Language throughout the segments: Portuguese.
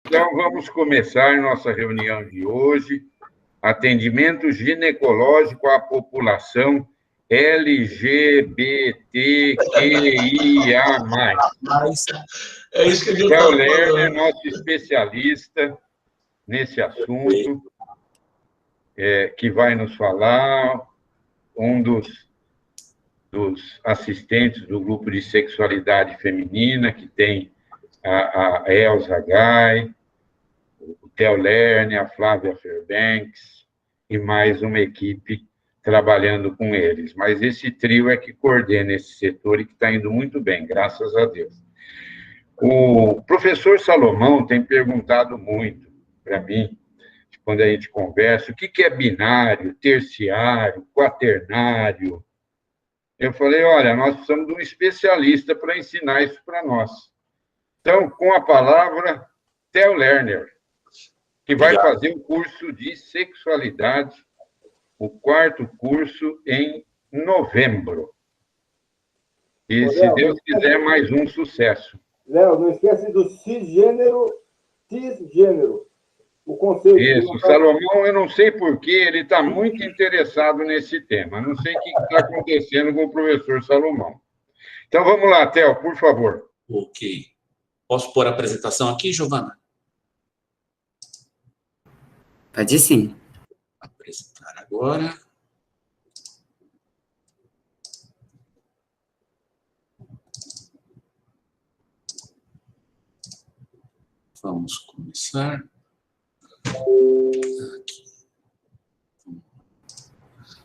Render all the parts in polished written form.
Então, vamos começar nossa reunião de hoje. Atendimento ginecológico à população LGBTQIA+. É isso que a gente Theo está Lerner, falando. nosso especialista nesse assunto, que vai nos falar, um dos assistentes do grupo de sexualidade feminina, que tem a Elza Gai, o Theo Lerner, a Flávia Fairbanks e mais uma equipe trabalhando com eles. Mas esse trio é que coordena esse setor e que está indo muito bem, graças a Deus. O professor Salomão tem perguntado muito para mim, quando a gente conversa, o que é binário, terciário, quaternário. Eu falei, olha, nós precisamos de um especialista para ensinar isso para nós. Então, com a palavra, Theo Lerner, que vai fazer o curso de sexualidade, o 4º curso, em novembro. E, se Deus quiser, mais um sucesso. Léo, não esquece do cisgênero. O conceito. Isso, Salomão, eu não sei porquê, ele está muito interessado nesse tema. Não sei o que está acontecendo com o professor Salomão. Então, vamos lá, Theo, por favor. Ok. Posso pôr a apresentação aqui, Giovana? Pode sim. Apresentar agora. Vamos começar. Aqui.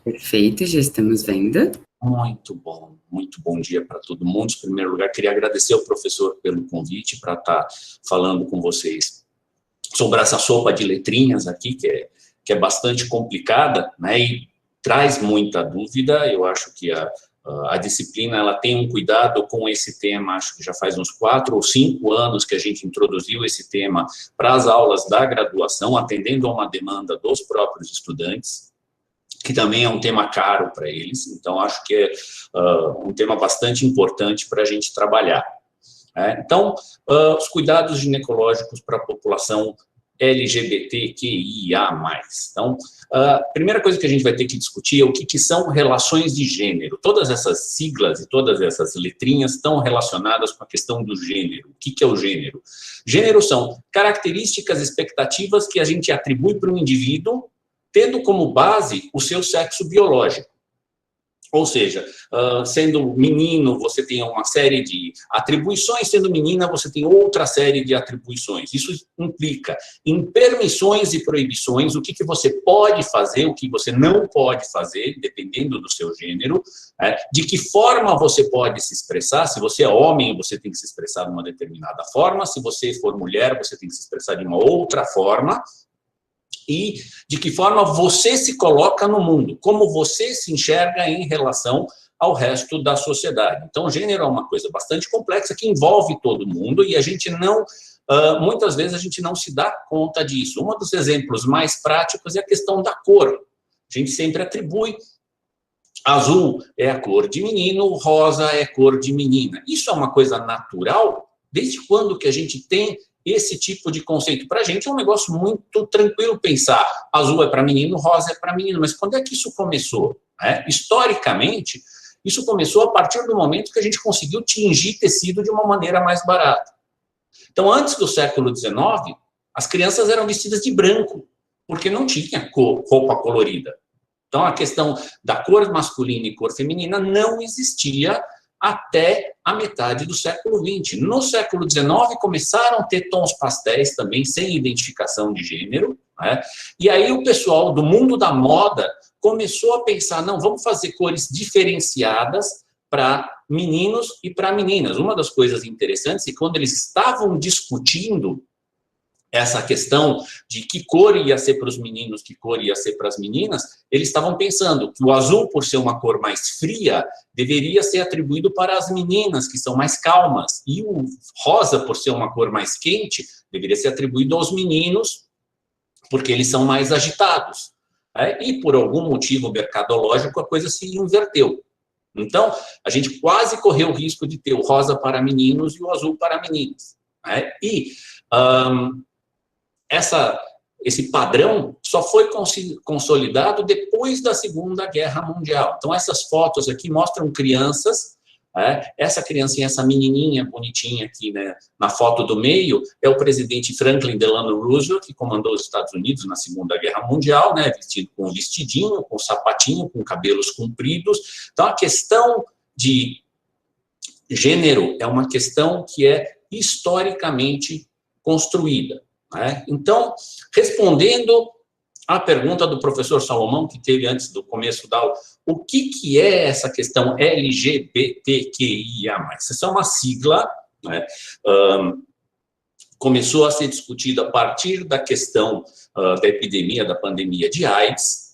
Perfeito, já estamos vendo. Muito bom dia para todo mundo. Em primeiro lugar, queria agradecer ao professor pelo convite para estar falando com vocês sobre essa sopa de letrinhas aqui, que é bastante complicada, né, e traz muita dúvida. Eu acho que a disciplina ela tem um cuidado com esse tema, acho que já faz uns 4 ou 5 anos que a gente introduziu esse tema para as aulas da graduação, atendendo a uma demanda dos próprios estudantes, que também é um tema caro para eles, então acho que é um tema bastante importante para a gente trabalhar. Então, os cuidados ginecológicos para a população LGBTQIA+. Então, a primeira coisa que a gente vai ter que discutir é o que são relações de gênero. Todas essas siglas e todas essas letrinhas estão relacionadas com a questão do gênero. O que é o gênero? Gênero são características, expectativas que a gente atribui para um indivíduo, tendo como base o seu sexo biológico. Ou seja, sendo menino, você tem uma série de atribuições, sendo menina, você tem outra série de atribuições. Isso implica em permissões e proibições, o que você pode fazer, o que você não pode fazer, dependendo do seu gênero, de que forma você pode se expressar. Se você é homem, você tem que se expressar de uma determinada forma, se você for mulher, você tem que se expressar de uma outra forma, e de que forma você se coloca no mundo, como você se enxerga em relação ao resto da sociedade. Então, o gênero é uma coisa bastante complexa que envolve todo mundo e a gente não, muitas vezes a gente não se dá conta disso. Um dos exemplos mais práticos é a questão da cor. A gente sempre atribui azul é a cor de menino, rosa é a cor de menina. Isso é uma coisa natural? Desde quando que a gente tem esse tipo de conceito? Para a gente é um negócio muito tranquilo pensar, azul é para menino, rosa é para menino, mas quando é que isso começou? Historicamente, isso começou a partir do momento que a gente conseguiu tingir tecido de uma maneira mais barata. Então, antes do século XIX, as crianças eram vestidas de branco, porque não tinha roupa colorida. Então, a questão da cor masculina e cor feminina não existia até a metade do século XX. No século XIX, começaram a ter tons pastéis também, sem identificação de gênero, e aí o pessoal do mundo da moda começou a pensar, não, vamos fazer cores diferenciadas para meninos e para meninas. Uma das coisas interessantes é que quando eles estavam discutindo essa questão de que cor ia ser para os meninos, que cor ia ser para as meninas, eles estavam pensando que o azul, por ser uma cor mais fria, deveria ser atribuído para as meninas, que são mais calmas, e o rosa, por ser uma cor mais quente, deveria ser atribuído aos meninos, porque eles são mais agitados. E por algum motivo mercadológico, a coisa se inverteu. Então, a gente quase correu o risco de ter o rosa para meninos e o azul para meninas. esse padrão só foi consolidado depois da Segunda Guerra Mundial. Então, essas fotos aqui mostram crianças. Essa criancinha, essa menininha bonitinha aqui, né, na foto do meio, é o presidente Franklin Delano Roosevelt, que comandou os Estados Unidos na Segunda Guerra Mundial, né, vestido com um vestidinho, com um sapatinho, com cabelos compridos. Então, a questão de gênero é uma questão que é historicamente construída. Né? Então, respondendo à pergunta do professor Salomão, que teve antes do começo da aula, o que é essa questão LGBTQIA+. Essa é uma sigla, né? Começou a ser discutida a partir da questão da epidemia, da pandemia de AIDS,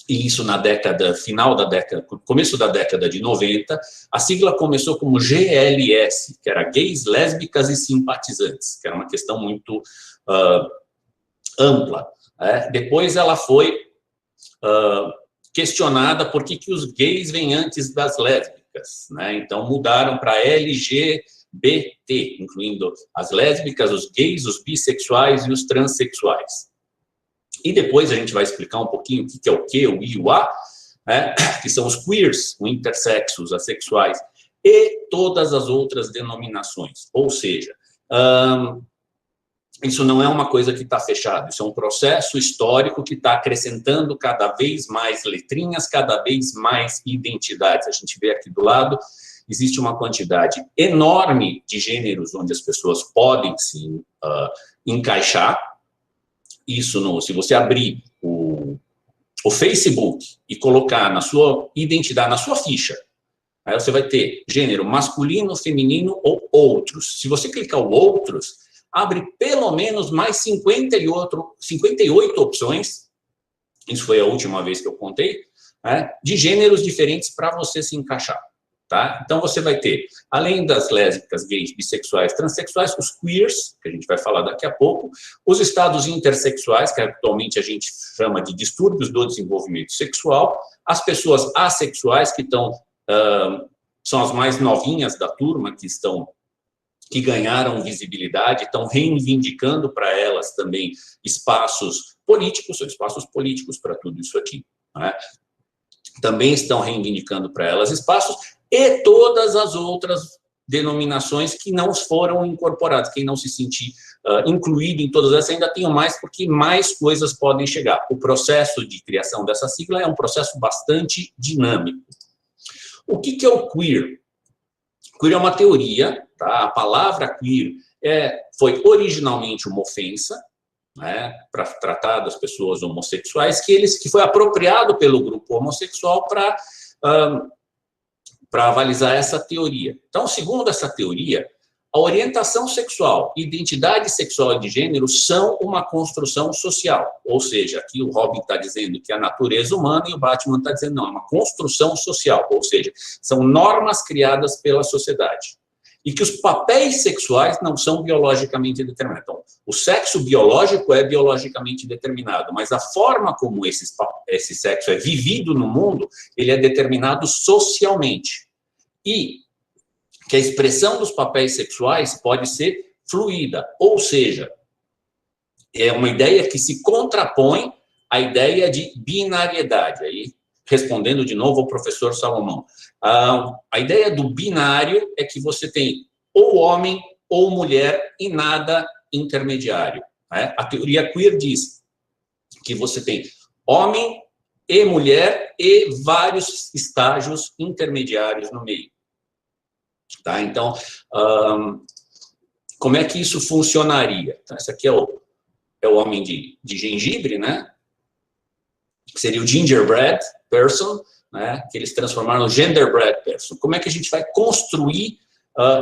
e isso na começo da década de 90, a sigla começou como GLS, que era gays, lésbicas e simpatizantes, que era uma questão muito ampla. Depois ela foi questionada por que os gays vêm antes das lésbicas, né? Então mudaram para LGBT, incluindo as lésbicas, os gays, os bissexuais e os transexuais. E depois a gente vai explicar um pouquinho o que, o I e o A, né? Que são os queers, os intersexos, assexuais, e todas as outras denominações. Ou seja, isso não é uma coisa que está fechada, isso é um processo histórico que está acrescentando cada vez mais letrinhas, cada vez mais identidades. A gente vê aqui do lado, existe uma quantidade enorme de gêneros onde as pessoas podem se encaixar. Isso, se você abrir o Facebook e colocar na sua identidade, na sua ficha, aí você vai ter gênero masculino, feminino ou outros. Se você clicar o outros, abre pelo menos mais 58 opções, isso foi a última vez que eu contei, né, de gêneros diferentes para você se encaixar. Tá? Então, você vai ter, além das lésbicas, gays, bissexuais, transexuais, os queers, que a gente vai falar daqui a pouco, os estados intersexuais, que atualmente a gente chama de distúrbios do desenvolvimento sexual, as pessoas assexuais, que são as mais novinhas da turma, que ganharam visibilidade, estão reivindicando para elas também espaços políticos para tudo isso aqui. Né? Também estão reivindicando para elas espaços, e todas as outras denominações que não foram incorporadas. Quem não se sentir incluído em todas essas, ainda tem mais, porque mais coisas podem chegar. O processo de criação dessa sigla é um processo bastante dinâmico. O que é o queer? Queer é uma teoria, tá? A palavra queer foi originalmente uma ofensa, né, para tratar das pessoas homossexuais, que foi apropriado pelo grupo homossexual para avalizar essa teoria. Então, segundo essa teoria, a orientação sexual, identidade sexual e de gênero são uma construção social. Ou seja, aqui o Robin está dizendo que é a natureza humana e o Batman está dizendo não, é uma construção social. Ou seja, são normas criadas pela sociedade. E que os papéis sexuais não são biologicamente determinados. Então, o sexo biológico é biologicamente determinado, mas a forma como esse sexo é vivido no mundo, ele é determinado socialmente. E que a expressão dos papéis sexuais pode ser fluida, ou seja, é uma ideia que se contrapõe à ideia de binariedade. Aí, respondendo de novo ao professor Salomão, a ideia do binário é que você tem ou homem ou mulher e nada intermediário. Né? A teoria queer diz que você tem homem e mulher e vários estágios intermediários no meio. Tá? Então, como é que isso funcionaria? Então, esse aqui é o homem de gengibre, né? Que seria o gingerbread person, né? Que eles transformaram no genderbread person. Como é que a gente vai construir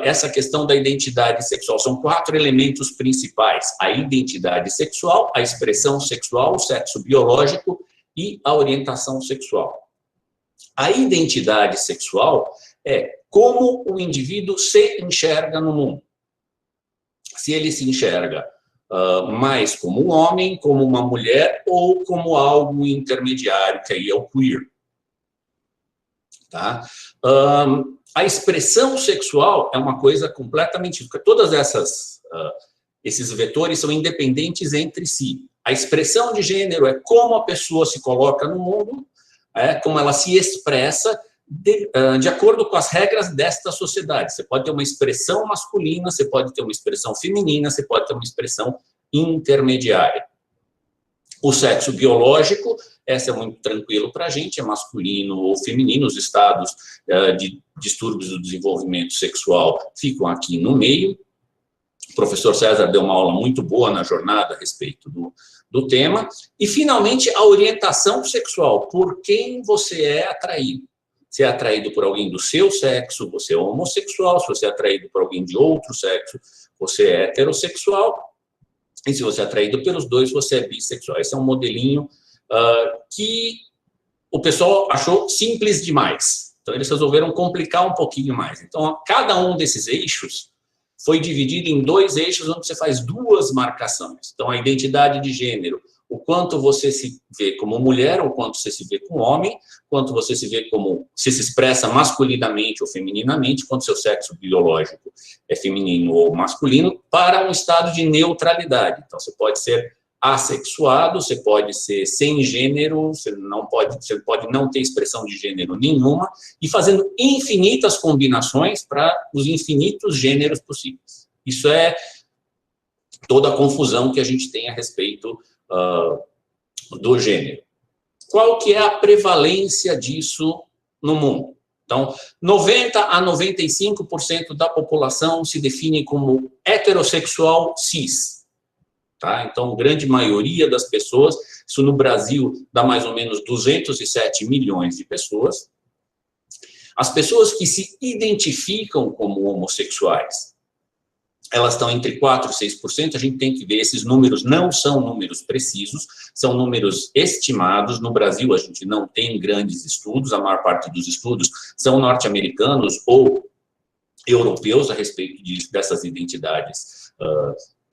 essa questão da identidade sexual? São 4 elementos principais: a identidade sexual, a expressão sexual, o sexo biológico e a orientação sexual. A identidade sexual é como o indivíduo se enxerga no mundo. Se ele se enxerga mais como um homem, como uma mulher ou como algo intermediário, que aí é o queer. Tá? A expressão sexual é uma coisa completamente... Todas essas Esses vetores são independentes entre si. A expressão de gênero é como a pessoa se coloca no mundo, como ela se expressa de acordo com as regras desta sociedade. Você pode ter uma expressão masculina, você pode ter uma expressão feminina, você pode ter uma expressão intermediária. O sexo biológico, essa é muito tranquilo para a gente, é masculino ou feminino. Os estados de distúrbios do desenvolvimento sexual ficam aqui no meio. O professor César deu uma aula muito boa na jornada a respeito do tema. E, finalmente, a orientação sexual, por quem você é atraído. Se é atraído por alguém do seu sexo, você é homossexual. Se você é atraído por alguém de outro sexo, você é heterossexual. E se você é atraído pelos dois, você é bissexual. Esse é um modelinho que o pessoal achou simples demais. Então, eles resolveram complicar um pouquinho mais. Então, cada um desses eixos foi dividido em 2 eixos, onde você faz 2 marcações. Então, a identidade de gênero, o quanto você se vê como mulher, o quanto você se vê como homem, quanto você se vê como, se expressa masculinamente ou femininamente, quanto seu sexo biológico é feminino ou masculino, para um estado de neutralidade. Então, você pode ser assexuado, você pode ser sem gênero, você pode não ter expressão de gênero nenhuma, e fazendo infinitas combinações para os infinitos gêneros possíveis. Isso é toda a confusão que a gente tem a respeito do gênero. Qual que é a prevalência disso no mundo? Então, 90% a 95% da população se define como heterossexual cis. Tá? Então, grande maioria das pessoas, isso no Brasil dá mais ou menos 207 milhões de pessoas. As pessoas que se identificam como homossexuais, elas estão entre 4% e 6%, a gente tem que ver, esses números não são números precisos, são números estimados. No Brasil, a gente não tem grandes estudos, a maior parte dos estudos são norte-americanos ou europeus a respeito dessas identidades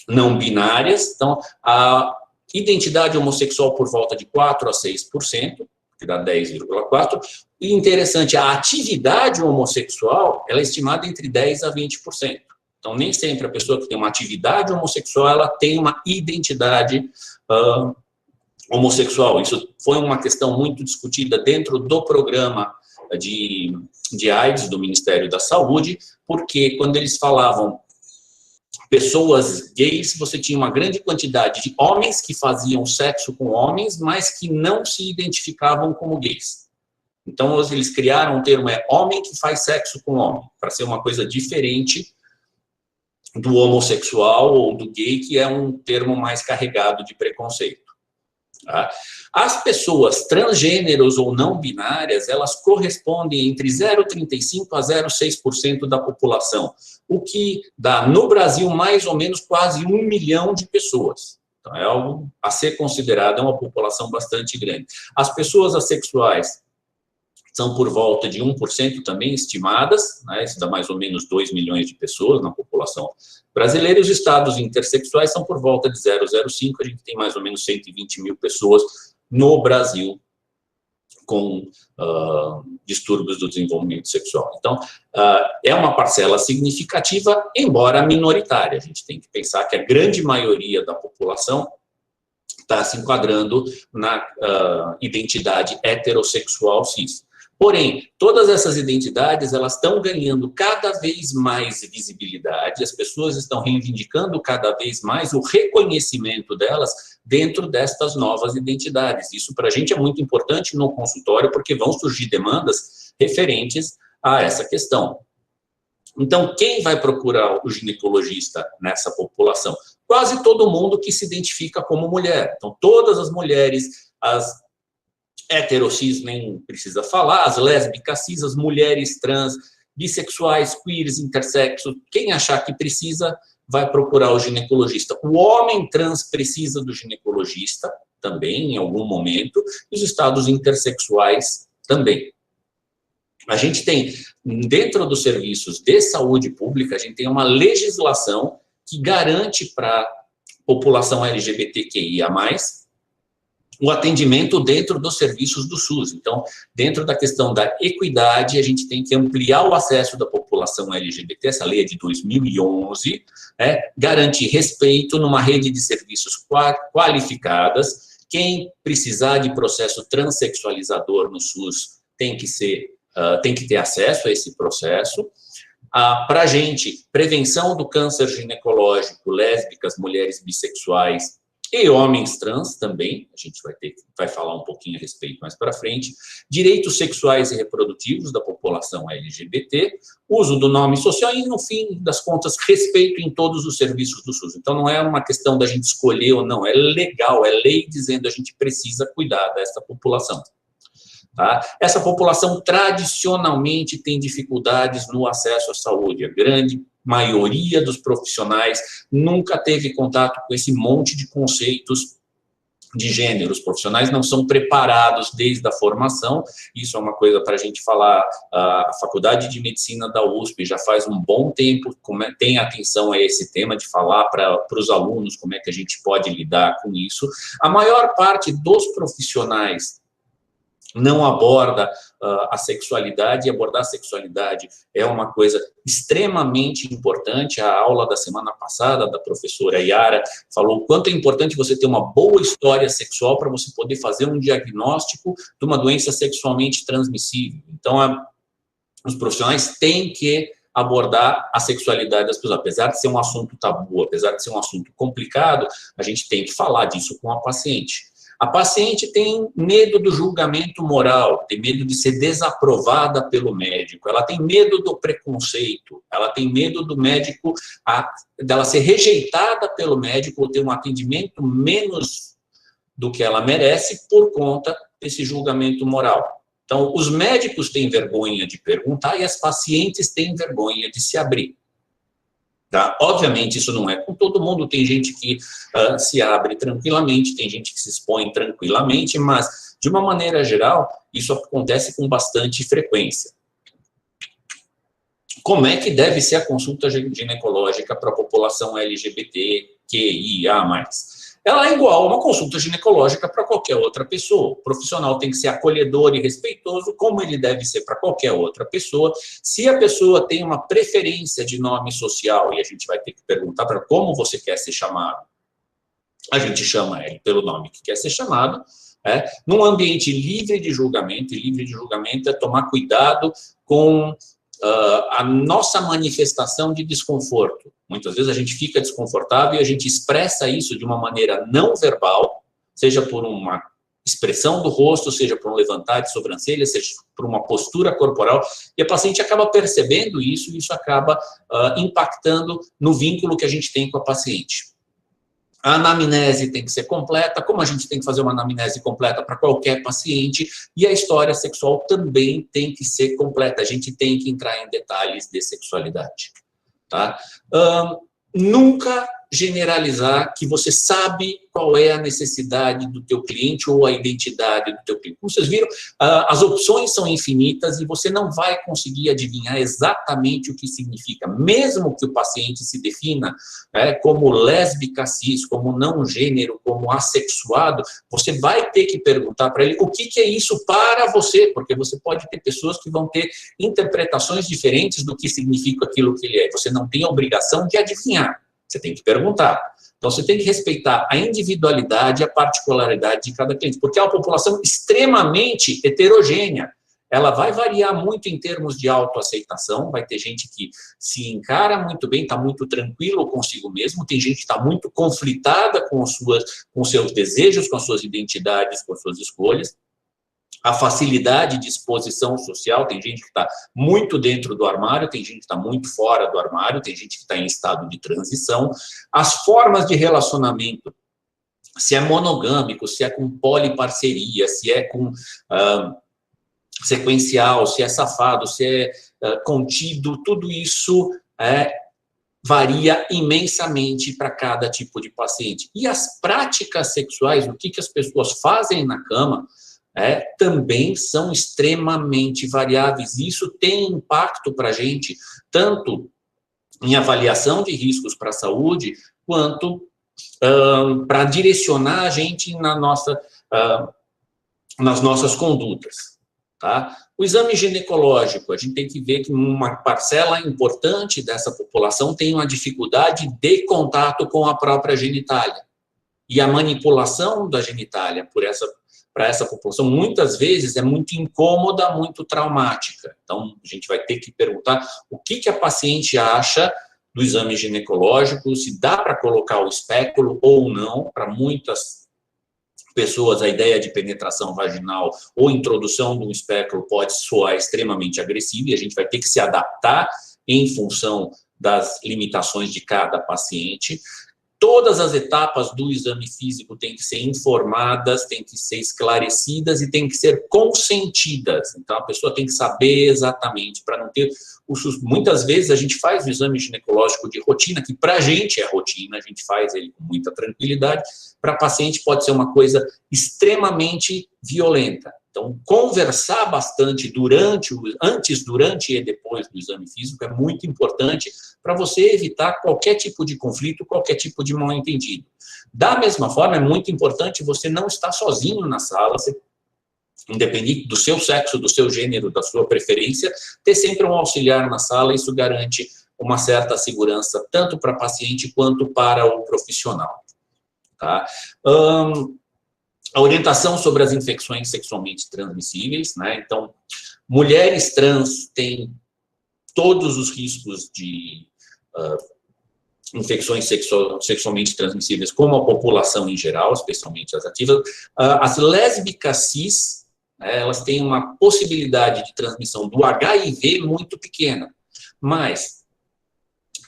não binárias. Então, a identidade homossexual por volta de 4% a 6%, que dá 10,4%. E interessante, a atividade homossexual, ela é estimada entre 10% a 20%. Então, nem sempre a pessoa que tem uma atividade homossexual, ela tem uma identidade homossexual. Isso foi uma questão muito discutida dentro do programa de AIDS do Ministério da Saúde, porque quando eles falavam pessoas gays, você tinha uma grande quantidade de homens que faziam sexo com homens, mas que não se identificavam como gays. Então, eles criaram um termo, homem que faz sexo com homem, para ser uma coisa diferente do homossexual ou do gay, que é um termo mais carregado de preconceito. Tá? As pessoas transgêneros ou não binárias, elas correspondem entre 0,35% a 0,6% da população, o que dá, no Brasil, mais ou menos quase 1 milhão de pessoas. Então, é algo a ser considerado, é uma população bastante grande. As pessoas assexuais são por volta de 1% também estimadas, né? Isso dá mais ou menos 2 milhões de pessoas na população brasileira. E os estados intersexuais são por volta de 0,05%, a gente tem mais ou menos 120 mil pessoas no Brasil com distúrbios do desenvolvimento sexual. Então, é uma parcela significativa, embora minoritária. A gente tem que pensar que a grande maioria da população está se enquadrando na identidade heterossexual cis. Porém, todas essas identidades, elas estão ganhando cada vez mais visibilidade, as pessoas estão reivindicando cada vez mais o reconhecimento delas dentro destas novas identidades. Isso para a gente é muito importante no consultório, porque vão surgir demandas referentes a essa questão. Então, quem vai procurar o ginecologista nessa população? Quase todo mundo que se identifica como mulher. Então, todas as mulheres, as heterocis, nem precisa falar, as lésbicas, cis, as mulheres trans, bissexuais, queers, intersexo, quem achar que precisa, vai procurar o ginecologista. O homem trans precisa do ginecologista também, em algum momento, e os estados intersexuais também. A gente tem, dentro dos serviços de saúde pública, a gente tem uma legislação que garante para a população LGBTQIA+, o atendimento dentro dos serviços do SUS. Então, dentro da questão da equidade, a gente tem que ampliar o acesso da população LGBT, essa lei é de 2011, garantir respeito numa rede de serviços qualificadas. Quem precisar de processo transexualizador no SUS tem que ter acesso a esse processo. Para a gente, prevenção do câncer ginecológico, lésbicas, mulheres bissexuais e homens trans também, a gente vai falar um pouquinho a respeito mais para frente, direitos sexuais e reprodutivos da população LGBT, uso do nome social e, no fim das contas, respeito em todos os serviços do SUS. Então, não é uma questão da gente escolher ou não, é legal, é lei dizendo a gente precisa cuidar dessa população. Tá? Essa população tradicionalmente tem dificuldades no acesso à saúde. A grande maioria dos profissionais nunca teve contato com esse monte de conceitos de gênero. Os profissionais não são preparados desde a formação. Isso é uma coisa para a gente falar. A Faculdade de Medicina da USP já faz um bom tempo tem atenção a esse tema de falar para os alunos como é que a gente pode lidar com isso. A maior parte dos profissionais não aborda a sexualidade, e abordar a sexualidade é uma coisa extremamente importante. A aula da semana passada da professora Yara falou o quanto é importante você ter uma boa história sexual para você poder fazer um diagnóstico de uma doença sexualmente transmissível. Então, os profissionais têm que abordar a sexualidade das pessoas. Apesar de ser um assunto tabu, apesar de ser um assunto complicado, a gente tem que falar disso com a paciente. A paciente tem medo do julgamento moral, tem medo de ser desaprovada pelo médico, ela tem medo do preconceito, ela tem medo do médico, dela ser rejeitada pelo médico ou ter um atendimento menos do que ela merece por conta desse julgamento moral. Então, os médicos têm vergonha de perguntar e as pacientes têm vergonha de se abrir. Tá? Obviamente, isso não é com todo mundo, tem gente que se abre tranquilamente, tem gente que se expõe tranquilamente, mas, de uma maneira geral, isso acontece com bastante frequência. Como é que deve ser a consulta ginecológica para a população LGBTQIA+. Ela é igual a uma consulta ginecológica para qualquer outra pessoa. O profissional tem que ser acolhedor e respeitoso, como ele deve ser para qualquer outra pessoa. Se a pessoa tem uma preferência de nome social, e a gente vai ter que perguntar para como você quer ser chamado, a gente chama ele pelo nome que quer ser chamado, num ambiente livre de julgamento, e livre de julgamento é tomar cuidado com a nossa manifestação de desconforto. Muitas vezes a gente fica desconfortável e a gente expressa isso de uma maneira não verbal, seja por uma expressão do rosto, seja por um levantar de sobrancelha, seja por uma postura corporal, e a paciente acaba percebendo isso, e isso acaba impactando no vínculo que a gente tem com a paciente. A anamnese tem que ser completa, como a gente tem que fazer uma anamnese completa para qualquer paciente, e a história sexual também tem que ser completa. A gente tem que entrar em detalhes de sexualidade. Tá? Nunca generalizar que você sabe qual é a necessidade do teu cliente ou a identidade do teu cliente. Como vocês viram, as opções são infinitas e você não vai conseguir adivinhar exatamente o que significa. Mesmo que o paciente se defina como lésbica cis, como não gênero, como assexuado, você vai ter que perguntar para ele o que é isso para você, porque você pode ter pessoas que vão ter interpretações diferentes do que significa aquilo que ele é. Você não tem a obrigação de adivinhar. Você tem que perguntar. Então, você tem que respeitar a individualidade e a particularidade de cada cliente, porque é uma população extremamente heterogênea. Ela vai variar muito em termos de autoaceitação, vai ter gente que se encara muito bem, está muito tranquilo consigo mesmo, tem gente que está muito conflitada com os seus desejos, com as suas identidades, com as suas escolhas. A facilidade de exposição social, tem gente que está muito dentro do armário, tem gente que está muito fora do armário, tem gente que está em estado de transição. As formas de relacionamento, se é monogâmico, se é com poliparceria, se é com sequencial, se é safado, se é contido, tudo isso varia imensamente para cada tipo de paciente. E as práticas sexuais, o que as pessoas fazem na cama, também são extremamente variáveis. Isso tem impacto para a gente, tanto em avaliação de riscos para a saúde, quanto para direcionar a gente na nossa nas nossas condutas. Tá? O exame ginecológico, a gente tem que ver que uma parcela importante dessa população tem uma dificuldade de contato com a própria genitália. E a manipulação da genitália para essa população, muitas vezes, é muito incômoda, muito traumática. Então, a gente vai ter que perguntar o que a paciente acha do exame ginecológico, se dá para colocar o espéculo ou não. Para muitas pessoas, a ideia de penetração vaginal ou introdução de um espéculo pode soar extremamente agressiva, e a gente vai ter que se adaptar em função das limitações de cada paciente. Todas as etapas do exame físico têm que ser informadas, têm que ser esclarecidas e têm que ser consentidas. Então, a pessoa tem que saber exatamente, para não ter o susto. Muitas vezes a gente faz o exame ginecológico de rotina, que para a gente é rotina, a gente faz ele com muita tranquilidade. Para paciente pode ser uma coisa extremamente violenta. Então, conversar bastante antes, durante e depois do exame físico é muito importante para você evitar qualquer tipo de conflito, qualquer tipo de mal-entendido. Da mesma forma, é muito importante você não estar sozinho na sala, independente do seu sexo, do seu gênero, da sua preferência, ter sempre um auxiliar na sala. Isso garante uma certa segurança, tanto para a paciente quanto para o profissional. Tá? A orientação sobre as infecções sexualmente transmissíveis, né? Então, mulheres trans têm todos os riscos de infecções sexualmente transmissíveis, como a população em geral, especialmente as ativas. As lésbicas cis, né, elas têm uma possibilidade de transmissão do HIV muito pequena, mas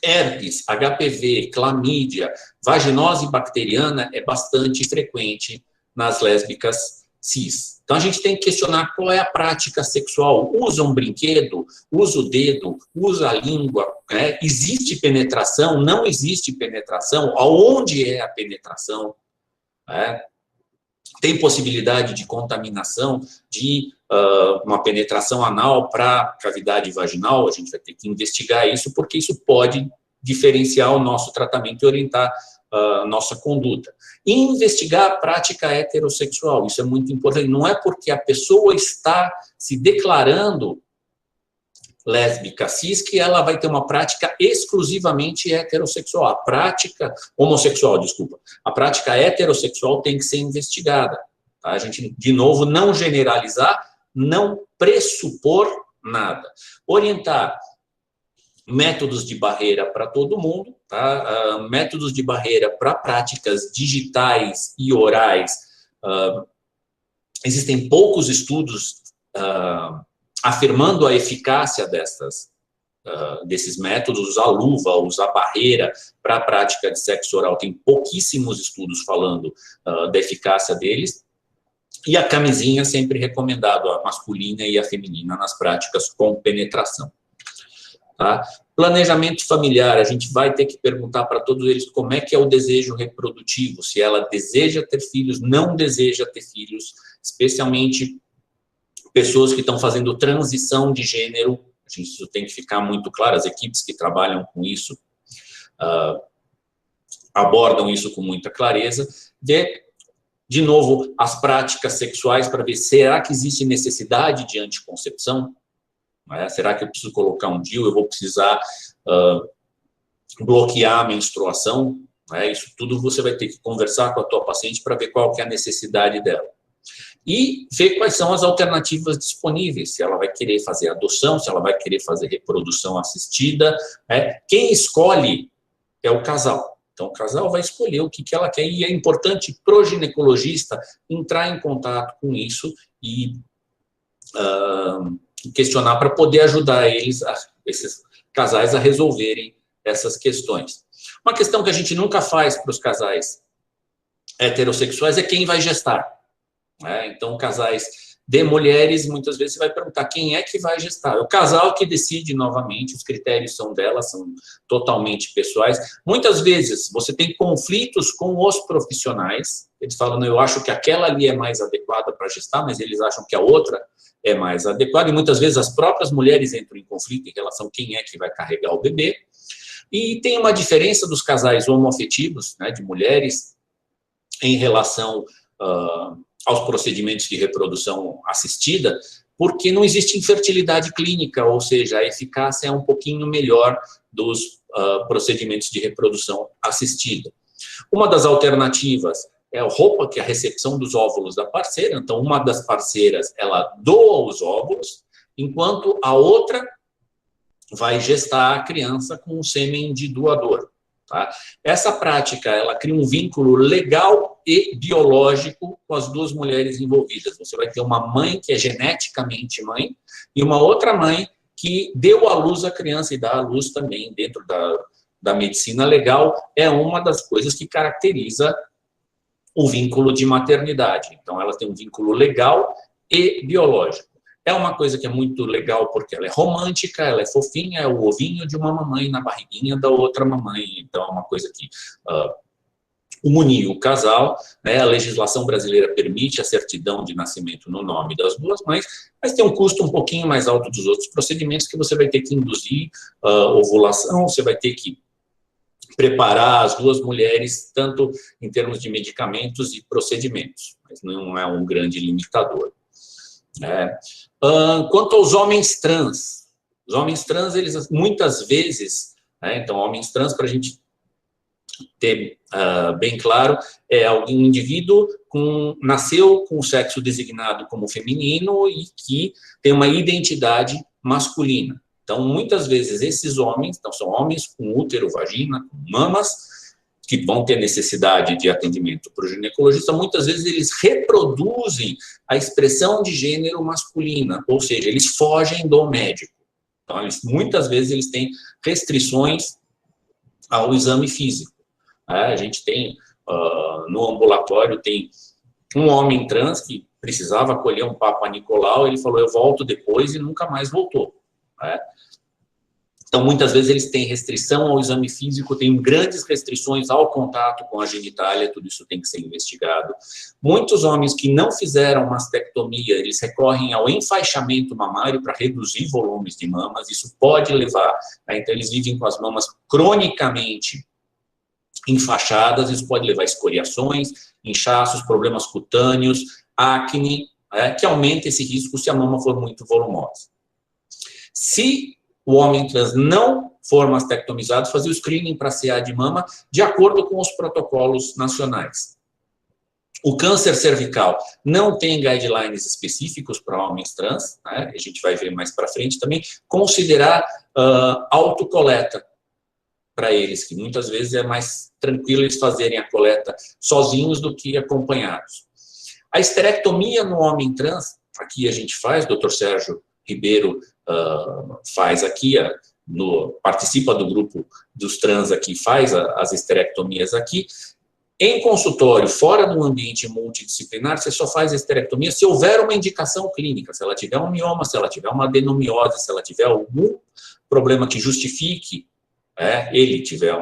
herpes, HPV, clamídia, vaginose bacteriana é bastante frequente nas lésbicas cis. Então, a gente tem que questionar qual é a prática sexual. Usa um brinquedo? Usa o dedo? Usa a língua? Né? Existe penetração? Não existe penetração? Aonde é a penetração? Né? Tem possibilidade de contaminação de uma penetração anal para cavidade vaginal? A gente vai ter que investigar isso, porque isso pode diferenciar o nosso tratamento e orientar nossa conduta. E investigar a prática heterossexual, isso é muito importante. Não é porque a pessoa está se declarando lésbica cis que ela vai ter uma prática exclusivamente heterossexual. A prática homossexual, desculpa. A prática heterossexual tem que ser investigada. Tá? A gente, de novo, não generalizar, não pressupor nada. Orientar métodos de barreira para todo mundo, tá? Métodos de barreira para práticas digitais e orais. Existem poucos estudos afirmando a eficácia desses métodos. Usar luva, usar barreira para a prática de sexo oral, tem pouquíssimos estudos falando da eficácia deles. E a camisinha sempre recomendado, a masculina e a feminina, nas práticas com penetração. Tá? Planejamento familiar, a gente vai ter que perguntar para todos eles como é que é o desejo reprodutivo, se ela deseja ter filhos, não deseja ter filhos, especialmente pessoas que estão fazendo transição de gênero. Isso tem que ficar muito claro, as equipes que trabalham com isso abordam isso com muita clareza. De novo, as práticas sexuais para ver, será que existe necessidade de anticoncepção? Será que eu preciso colocar um DIU? Eu vou precisar bloquear a menstruação? Isso tudo você vai ter que conversar com a tua paciente para ver qual que é a necessidade dela. E ver quais são as alternativas disponíveis, se ela vai querer fazer adoção, se ela vai querer fazer reprodução assistida. Quem escolhe é o casal. Então, o casal vai escolher o que ela quer, e é importante para o ginecologista entrar em contato com isso e questionar para poder ajudar esses casais a resolverem essas questões. Uma questão que a gente nunca faz para os casais heterossexuais é quem vai gestar. Então, casais de mulheres, muitas vezes você vai perguntar quem é que vai gestar. É o casal que decide novamente, os critérios são dela, são totalmente pessoais. Muitas vezes você tem conflitos com os profissionais, eles falam, eu acho que aquela ali é mais adequada para gestar, mas eles acham que a outra é mais adequada, e muitas vezes as próprias mulheres entram em conflito em relação a quem é que vai carregar o bebê. E tem uma diferença dos casais homoafetivos, né, de mulheres, em relação aos procedimentos de reprodução assistida, porque não existe infertilidade clínica, ou seja, a eficácia é um pouquinho melhor dos procedimentos de reprodução assistida. Uma das alternativas é a roupa, que é a recepção dos óvulos da parceira. Então, uma das parceiras, ela doa os óvulos, enquanto a outra vai gestar a criança com o sêmen de doador. Tá? Essa prática, ela cria um vínculo legal e biológico com as duas mulheres envolvidas. Você vai ter uma mãe que é geneticamente mãe e uma outra mãe que deu à luz a criança e dá à luz também dentro da medicina legal. É uma das coisas que caracteriza o vínculo de maternidade. Então, ela tem um vínculo legal e biológico. É uma coisa que é muito legal porque ela é romântica, ela é fofinha, é o ovinho de uma mamãe na barriguinha da outra mamãe. Então, é uma coisa que une o casal, né? A legislação brasileira permite a certidão de nascimento no nome das duas mães, mas tem um custo um pouquinho mais alto dos outros procedimentos, que você vai ter que induzir ovulação, você vai ter que preparar as duas mulheres, tanto em termos de medicamentos e procedimentos, mas não é um grande limitador. Quanto aos homens trans, os homens trans, eles muitas vezes, então, homens trans, para a gente ter bem claro, é um indivíduo nasceu com o sexo designado como feminino e que tem uma identidade masculina. Então, muitas vezes, esses homens, então, são homens com útero, vagina, com mamas, que vão ter necessidade de atendimento para o ginecologista, muitas vezes eles reproduzem a expressão de gênero masculina, ou seja, eles fogem do médico. Então, muitas vezes eles têm restrições ao exame físico. A gente tem, no ambulatório, tem um homem trans que precisava colher um Papa Nicolau, ele falou, eu volto depois, e nunca mais voltou. Então, muitas vezes eles têm restrição ao exame físico, têm grandes restrições ao contato com a genitália, tudo isso tem que ser investigado. Muitos homens que não fizeram mastectomia, eles recorrem ao enfaixamento mamário para reduzir volumes de mamas, isso pode levar, então eles vivem com as mamas cronicamente enfaixadas, isso pode levar a escoriações, inchaços, problemas cutâneos, acne, que aumenta esse risco se a mama for muito volumosa. Se o homem trans não for mastectomizado, fazer o screening para CA de mama de acordo com os protocolos nacionais. O câncer cervical não tem guidelines específicos para homens trans, a gente vai ver mais para frente também, considerar autocoleta para eles, que muitas vezes é mais tranquilo eles fazerem a coleta sozinhos do que acompanhados. A esterectomia no homem trans, aqui a gente faz, o Dr. Sérgio Ribeiro faz aqui, participa do grupo dos trans aqui, faz as esterectomias aqui. Em consultório, fora do ambiente multidisciplinar, você só faz a esterectomia se houver uma indicação clínica, se ela tiver um mioma, se ela tiver uma adenomiose, se ela tiver algum problema que justifique, ele tiver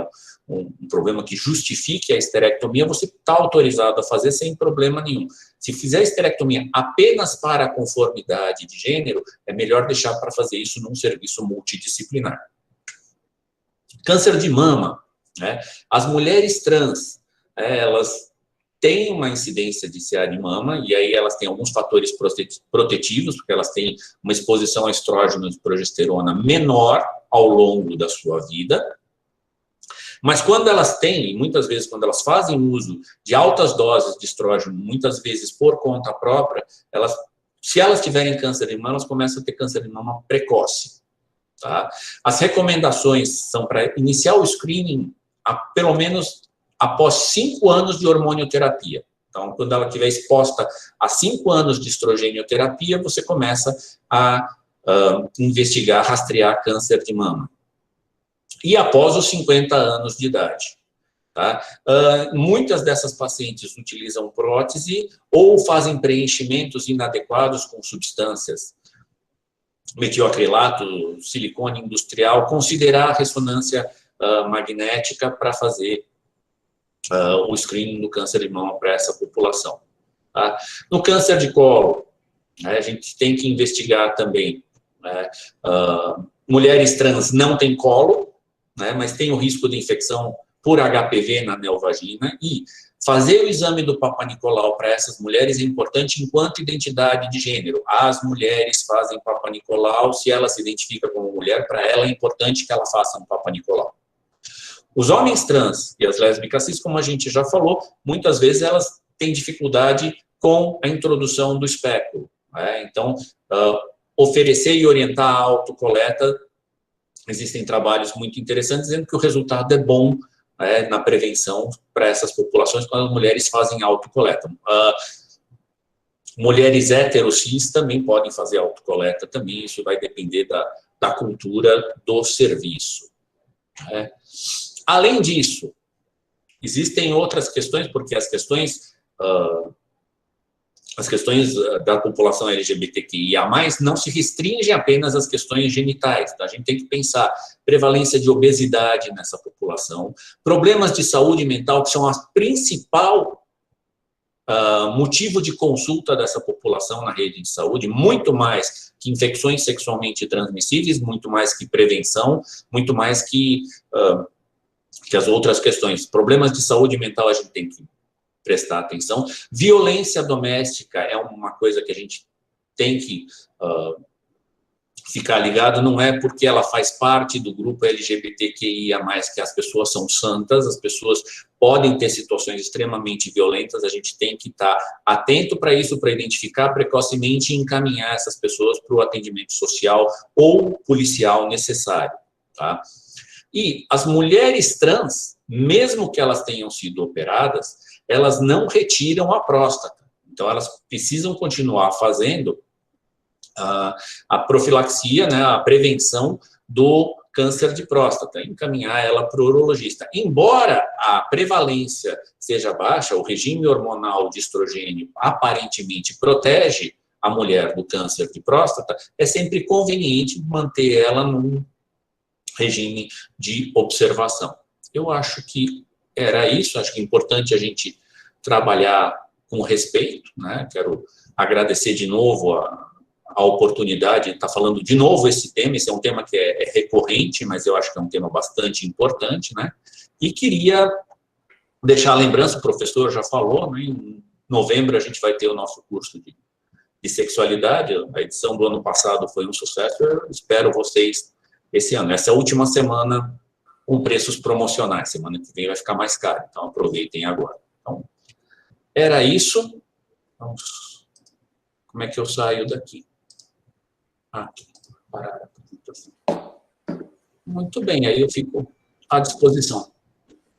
um problema que justifique a esterectomia, você está autorizado a fazer sem problema nenhum. Se fizer esterectomia apenas para a conformidade de gênero, é melhor deixar para fazer isso num serviço multidisciplinar. Câncer de mama, as mulheres trans, elas têm uma incidência de CA de mama, e aí elas têm alguns fatores protetivos, porque elas têm uma exposição a estrógeno e progesterona menor ao longo da sua vida. Mas quando elas têm, e muitas vezes quando elas fazem uso de altas doses de estrógeno, muitas vezes por conta própria, se elas tiverem câncer de mama, elas começam a ter câncer de mama precoce. Tá? As recomendações são para iniciar o screening pelo menos após 5 anos de hormonioterapia. Então, quando ela estiver exposta a 5 anos de estrogênioterapia, você começa a investigar, rastrear câncer de mama. E após os 50 anos de idade. Tá? Muitas dessas pacientes utilizam prótese ou fazem preenchimentos inadequados com substâncias, metioacrilato, silicone industrial, considerar a ressonância magnética para fazer o screening do câncer de mama para essa população. Tá? No câncer de colo, a gente tem que investigar também. Mulheres trans não têm colo, mas tem o risco de infecção por HPV na neovagina, e Fazer o exame do Papa Nicolau para essas mulheres é importante enquanto identidade de gênero. As mulheres fazem Papa Nicolau, se ela se identifica como mulher, para ela é importante que ela faça um Papa Nicolau. Os homens trans e as lésbicas cis, como a gente já falou, muitas vezes elas têm dificuldade com a introdução do espéculo, né? Então, oferecer e orientar a autocoleta, existem trabalhos muito interessantes dizendo que o resultado é bom, né, na prevenção para essas populações quando as mulheres fazem autocoleta. Mulheres heterocis também podem fazer autocoleta também, isso vai depender da cultura do serviço, né? Além disso, existem outras questões, porque as questões da população LGBTQIA+, não se restringem apenas às questões genitais, tá? A gente tem que pensar prevalência de obesidade nessa população, problemas de saúde mental, que são a principal motivo de consulta dessa população na rede de saúde, muito mais que infecções sexualmente transmissíveis, muito mais que prevenção, muito mais que as outras questões. Problemas de saúde mental a gente tem que prestar atenção. Violência doméstica é uma coisa que a gente tem que ficar ligado, não é porque ela faz parte do grupo LGBTQIA+, que as pessoas são santas, as pessoas podem ter situações extremamente violentas, a gente tem que estar atento para isso, para identificar precocemente e encaminhar essas pessoas para o atendimento social ou policial necessário, tá? E as mulheres trans, mesmo que elas tenham sido operadas, elas não retiram a próstata. Então, elas precisam continuar fazendo a profilaxia, né, a prevenção do câncer de próstata, encaminhar ela para o urologista. Embora a prevalência seja baixa, o regime hormonal de estrogênio aparentemente protege a mulher do câncer de próstata, é sempre conveniente manter ela num regime de observação. Eu acho que era isso, acho que é importante a gente trabalhar com respeito, né? Quero agradecer de novo a oportunidade de estar falando de novo esse tema. Esse é um tema que é recorrente, mas eu acho que é um tema bastante importante, né? E queria deixar a lembrança, o professor já falou, né? Em novembro a gente vai ter o nosso curso de sexualidade, a edição do ano passado foi um sucesso, eu espero vocês esse ano. Essa é a última semana com preços promocionais, semana que vem vai ficar mais caro, então aproveitem agora. Então, era isso. Vamos, como é que eu saio daqui? Aqui, parar a apresentação. Muito bem, aí eu fico à disposição.